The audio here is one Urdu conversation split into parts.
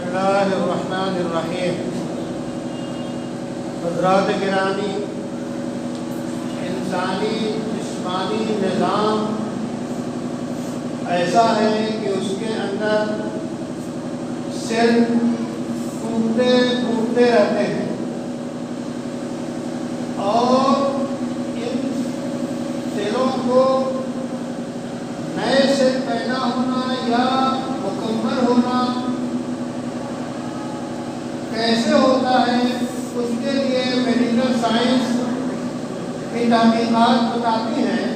اللہ الرحمن الرحیم۔ حضرات گرامی، انسانی جسمانی نظام ایسا ہے کہ اس کے اندر سیل ٹوٹتے رہتے ہیں اور ان سیلوں کو نئے سیل پیدا ہونا یا مکمل ہونا کیسے ہوتا ہے، اس کے لیے میڈیکل سائنس کی تحقیقات بتاتی ہیں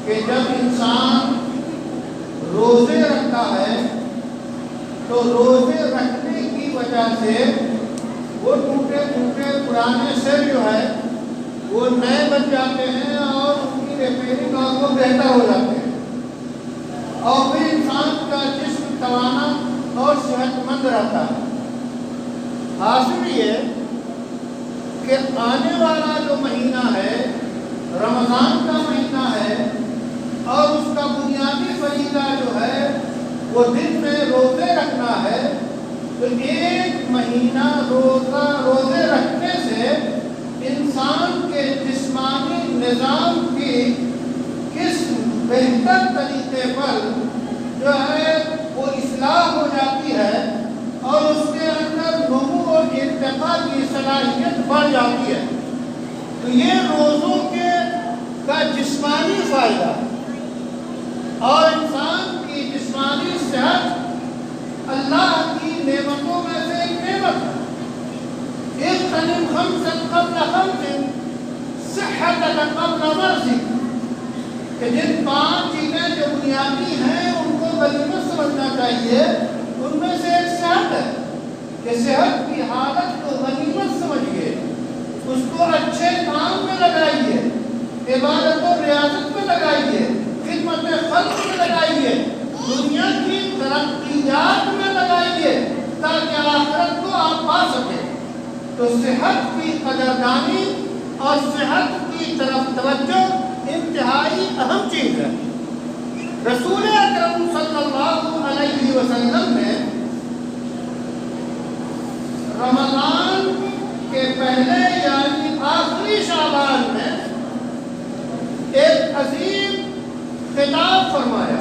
کہ جب انسان روزے رکھتا ہے تو روزے رکھنے کی وجہ سے وہ ٹوٹے پرانے سیل جو ہے وہ نئے بن جاتے ہیں اور ان کی ریپیئرنگ اور وہ بہتر ہو جاتے ہیں اور پھر انسان کا جسم توانا اور صحت مند رہتا ہے۔ حاصل یہ کہ آنے والا جو مہینہ ہے رمضان کا مہینہ ہے اور اس کا بنیادی فریضہ جو ہے وہ دن میں روزے رکھنا ہے، تو ایک مہینہ روزے رکھنے سے انسان کے جسمانی نظام کی کس بہتر طریقے پر جو ہے وہ اصلاح ہو جاتی ہے اور اس کے اندر نمو اور ارتقاء کی صلاحیت بڑھ جاتی ہے۔ تو یہ روزوں کا جسمانی فائدہ اور انسان کی جسمانی صحت اللہ کی نعمتوں میں سے ایک نعمت ہے۔ اغتنم خمسا قبل خمس صحتک قبل مرضک، کہ جن 5 چیزیں جو بنیادی ہیں ان کو غنیمت سمجھنا چاہیے، ان میں سے ایک صحت ہے کہ صحت کی حالت کو غنیمت سمجھیے، اس کو اچھے کام میں لگائیے، عبادت و ریاضت میں لگائیے، خدمت خلق میں لگائیے، دنیا کی ترقیات میں لگائیے تاکہ آخرت کو آپ پا سکیں۔ تو صحت کی قدردانی اور صحت کی طرف توجہ انتہائی اہم چیز ہے۔ رسول اکرم صلی اللہ علیہ وسلم نے رمضان کے پہلے یعنی آخری شعبان میں ایک عظیم خطاب فرمایا۔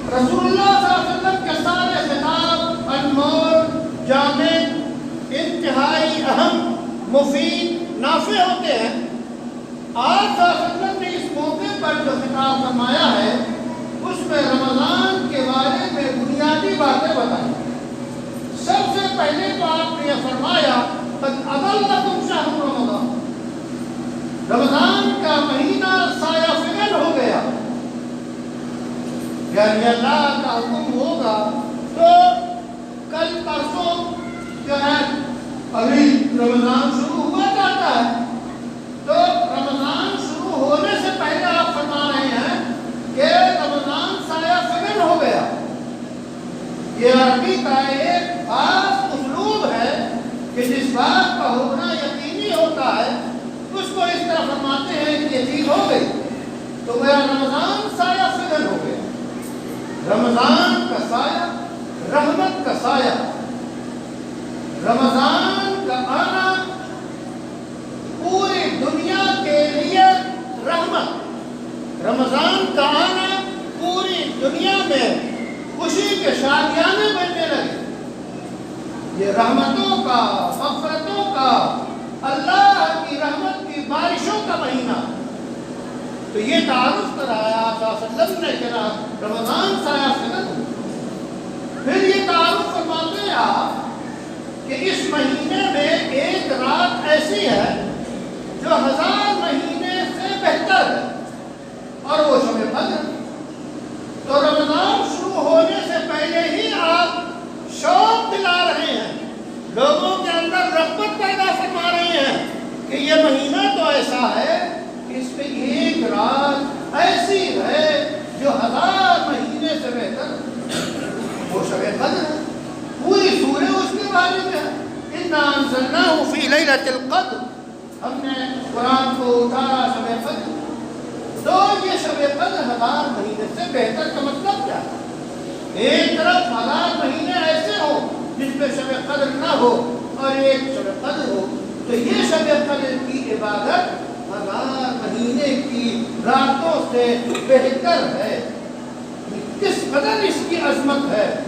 رسول اللہ صلی اللہ علیہ وسلم کے سارے خطاب انمول، جامع، انتہائی اہم، مفید، نافع ہوتے ہیں۔ آج صلی اللہ علیہ وسلم نے اس موقع پر جو خطاب فرمایا ہے اس میں رمضان کے بارے میں بنیادی باتیں بتائیں۔ سب سے پہلے تو آپ نے یہ فرمایا قد اضلکم شہر رمضان، رمضان کا مہینہ سایہ فگن ہو گیا، یعنی اللہ کا حکم ہوگا تو کل پرسوں جو ہے ابھی رمضان شروع ہوا جاتا ہے، تو رمضان شروع ہونے سے پہلے آپ فرما رہے ہیں کہ رمضان سایہ فگن ہو گیا۔ یہ عربی کا ایک خاص اسلوب ہے کہ جس بات کا ہونا یقینی ہوتا ہے اس کو اس طرح فرماتے ہیں کہ یہ چیز ہو گئی، تو میرا رمضان سایہ فگن ہو گیا۔ رمضان کا سایہ رحمت کا سایہ، رمضان کا آنا پوری دنیا کے لیے رحمت، رمضان کا آنا پوری دنیا میں خوشی کے شادیانے بننے لگے۔ یہ رحمتوں کا، مغفرتوں کا، اللہ کی رحمت کی بارشوں کا مہینہ۔ تو یہ تعارف کرایا آپ صلی اللہ علیہ وسلم نے کہ رمضان سایہ فگن ہو۔ پھر یہ تعارف فرماتے ہیں آپ کہ اس مہینے میں ایک رات ایسی ہے جو 1000 مہینے سے بہتر ہے اور وہ شب قدر۔ تو رمضان شروع ہونے سے پہلے ہی آپ شوق دلا رہے ہیں، لوگوں کے اندر رغبت پیدا فرما رہے ہیں کہ یہ مہینہ تو ایسا ہے کہ اس میں ایک رات ایسی ہے جو 1000 مہینے سے بہتر، وہ شب قدر ہے۔ پوری سورہ اس کے بارے میں ہے، اِنَّا أَنزَلْنَاهُ فِي لَيْلَةِ الْقَدْرِ، ہم نے قرآن کو اتارا شب قدر۔ تو یہ شب قدر 1000 مہینے سے بہتر کا مطلب کیا ہے؟ ایک طرف 1000 مہینے ایسے ہو جس میں شب قدر نہ ہو اور ایک شب قدر ہو، تو یہ شب قدر کی عبادت 1000 مہینے کی راتوں سے بہتر ہے۔ کس قدر اس کی عظمت ہے،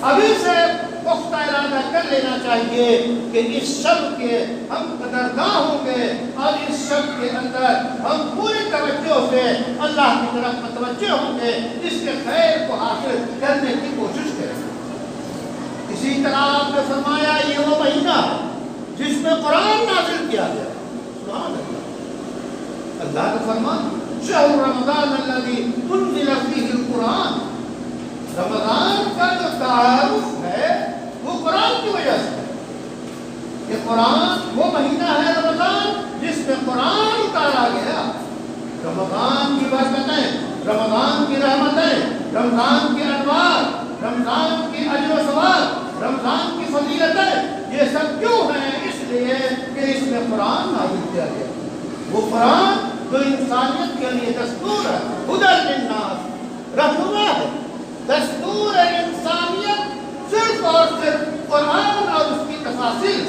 ابھی سے پختہ ارادہ کر لینا چاہیے کہ اس شب کے ہم قدرداں ہوں گے اور اس شب کے اندر ہم پوری توجہ سے اللہ کی طرف متوجہ ہوں گے، اس کے خیر کو حاصل کرنے کی کوشش کریں گے۔ اسی طرح آپ نے فرمایا یہ وہ مہینہ جس میں قرآن نازل کیا گیا، سبحان اللہ۔ اللہ کا فرمان شہر رمضان الذی انزل فیہ القرآن، رمضان کا جو تعارف ہے وہ قرآن کی وجہ سے ہے۔ کہ قرآن وہ مہینہ ہے رمضان جس میں قرآن اتارا گیا۔ رمضان کی برکتیں، رمضان کی رحمتیں، رمضان کے انوار، رمضان کی اجر و ثواب، رمضان کی فضیلتیں، یہ سب کیوں ہیں؟ اس لیے کہ اس میں قرآن نازل کیا گیا۔ وہ قرآن جو انسانیت کے لیے دستور ہے، ہدی للناس، رہنما ہے، دستور انسانیت صرف اور صرف قرآن اور اس کی تفاصیل۔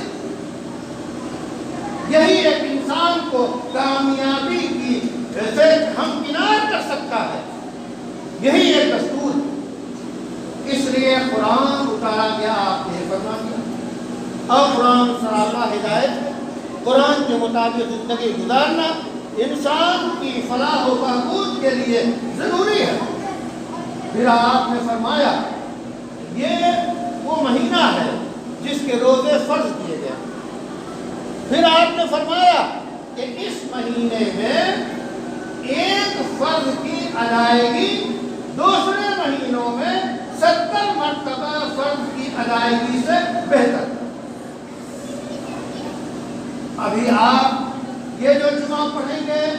یہی ایک انسان کو کامیابی کی سے ہمکنار کر سکتا ہے، یہی ایک دستور۔ اس لیے قرآن اتارا گیا، آپ نے فرما دیا۔ اور قرآن صراحہ ہدایت ہے، قرآن کے مطابق زندگی گزارنا انسان کی فلاح و بہبود کے لیے ضروری ہے۔ پھر آپ نے فرمایا یہ وہ مہینہ ہے جس کے روزے فرض کیے گئے۔ پھر آپ نے فرمایا کہ اس مہینے میں ایک فرض کی ادائیگی دوسرے مہینوں میں 70 مرتبہ فرض کی ادائیگی سے بہتر۔ ابھی آپ یہ جو جمعہ پڑھیں گے